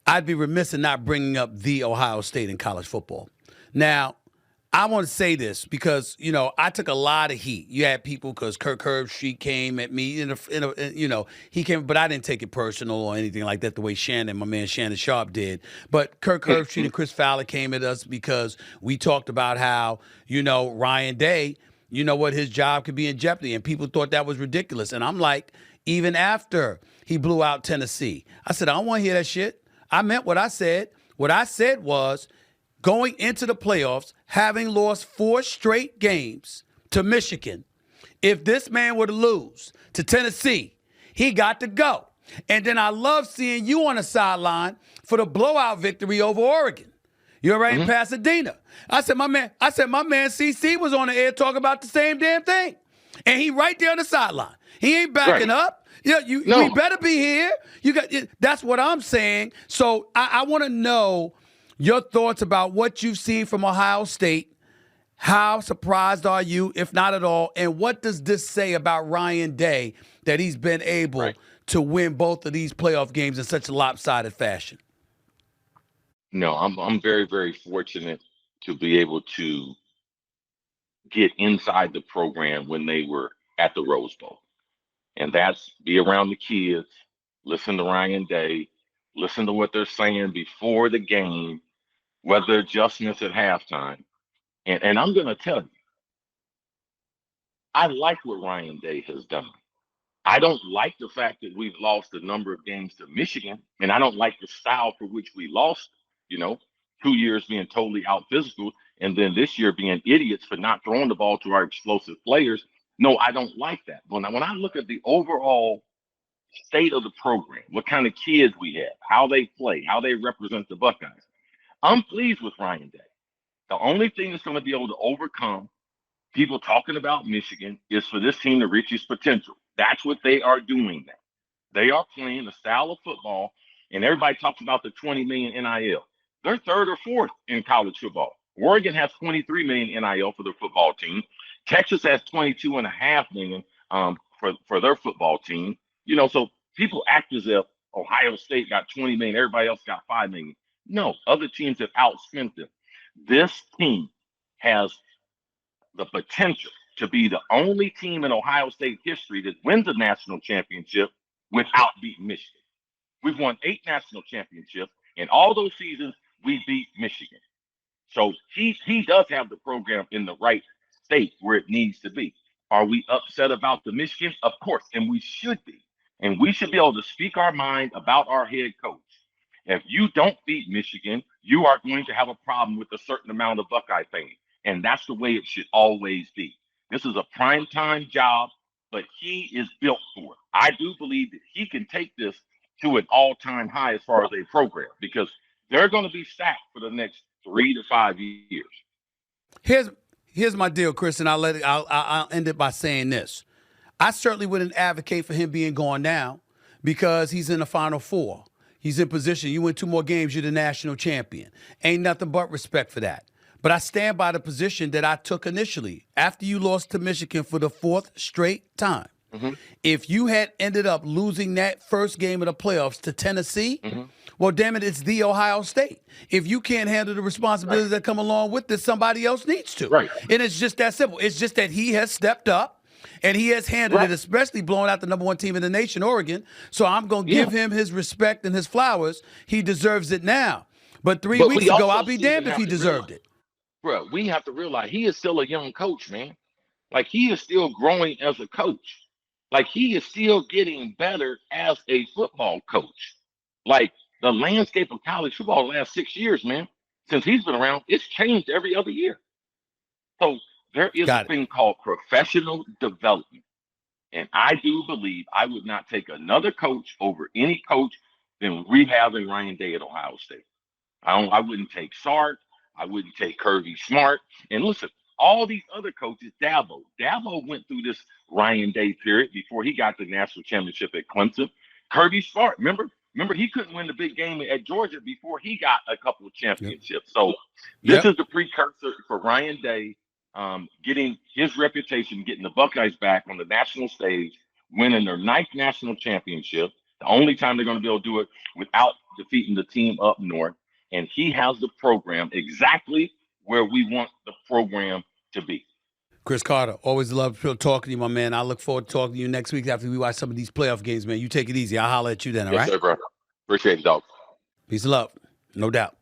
I'd be remiss in not bringing up the Ohio State in college football. Now, I want to say this because I took a lot of heat. You had people because Kirk Herbstreit came at me he came, but I didn't take it personal or anything like that. The way my man Shannon Sharp did. But Kirk Herbstreit and Chris Fowler came at us because we talked about how Ryan Day, his job could be in jeopardy, and people thought that was ridiculous. And I'm like, even after he blew out Tennessee, I said I don't want to hear that shit. I meant what I said. What I said was, going into the playoffs, having lost 4 straight games to Michigan, if this man were to lose to Tennessee, he got to go. And then I love seeing you on the sideline for the blowout victory over Oregon. You're right in Pasadena. I said my man CC was on the air talking about the same damn thing. And he right there on the sideline. He ain't backing up. We better be here. That's what I'm saying. So I want to know your thoughts about what you've seen from Ohio State. How surprised are you, if not at all? And what does this say about Ryan Day that he's been able to win both of these playoff games in such a lopsided fashion? No, I'm very, very fortunate to be able to get inside the program when they were at the Rose Bowl. And that's be around the kids, listen to Ryan Day, listen to what they're saying before the game, whether adjustments at halftime. And I'm going to tell you, I like what Ryan Day has done. I don't like the fact that we've lost a number of games to Michigan, and I don't like the style for which we lost, 2 years being totally out physical, and then this year being idiots for not throwing the ball to our explosive players. No, I don't like that. But when I look at the overall state of the program, what kind of kids we have, how they play, how they represent the Buckeyes, I'm pleased with Ryan Day. The only thing that's going to be able to overcome people talking about Michigan is for this team to reach its potential. That's what they are doing now. They are playing a style of football, and everybody talks about the 20 million NIL. They're third or fourth in college football. Oregon has 23 million NIL for their football team. Texas has 22.5 million for their football team. So people act as if Ohio State got 20 million, everybody else got 5 million. No, other teams have outspent them. This team has the potential to be the only team in Ohio State history that wins a national championship without beating Michigan. We've won 8 national championships, and all those seasons we beat Michigan. So he does have the program in the right state where it needs to be. Are we upset about the Michigan? Of course, and we should be. And we should be able to speak our mind about our head coach. If you don't beat Michigan, you are going to have a problem with a certain amount of Buckeye fame. And that's the way it should always be. This is a primetime job, but he is built for it. I do believe that he can take this to an all-time high as far as a program, because they're going to be stacked for the next 3 to 5 years. Here's my deal, Chris, and I'll end it by saying this. I certainly wouldn't advocate for him being gone now because he's in the Final Four. He's in position. You win 2 more games, you're the national champion. Ain't nothing but respect for that. But I stand by the position that I took initially after you lost to Michigan for the 4th straight time. If you had ended up losing that first game of the playoffs to Tennessee, well, damn it, it's the Ohio State. If you can't handle the responsibilities that come along with this, somebody else needs to. And it's just that simple. It's just that he has stepped up and he has handled it, especially blowing out the #1 team in the nation, Oregon. So I'm going to give him his respect and his flowers. He deserves it now. But 3 weeks ago, I'll be damned if he deserved it. Bro, we have to realize he is still a young coach, man. Like, he is still growing as a coach. Like, he is still getting better as a football coach. Like, the landscape of college football the last 6 years, man, since he's been around, it's changed every other year. So there is a thing called professional development. And I do believe I would not take another coach over any coach than rehabbing Ryan Day at Ohio State. I wouldn't take Sark. I wouldn't take Kirby Smart. And listen, all these other coaches, Dabo went through this Ryan Day period before he got the national championship at Clemson. Kirby Smart, remember he couldn't win the big game at Georgia before he got a couple of championships. So this is the precursor for Ryan Day getting his reputation, getting the Buckeyes back on the national stage, winning their 9th national championship. The only time they're going to be able to do it without defeating the team up north, and he has the program exactly where we want the program to be. Cris Carter, always love talking to you, my man. I look forward to talking to you next week after we watch some of these playoff games, man. You take it easy. I'll holler at you then, all Yes, right? sir, bro. Appreciate it, dog. Peace and love. No doubt.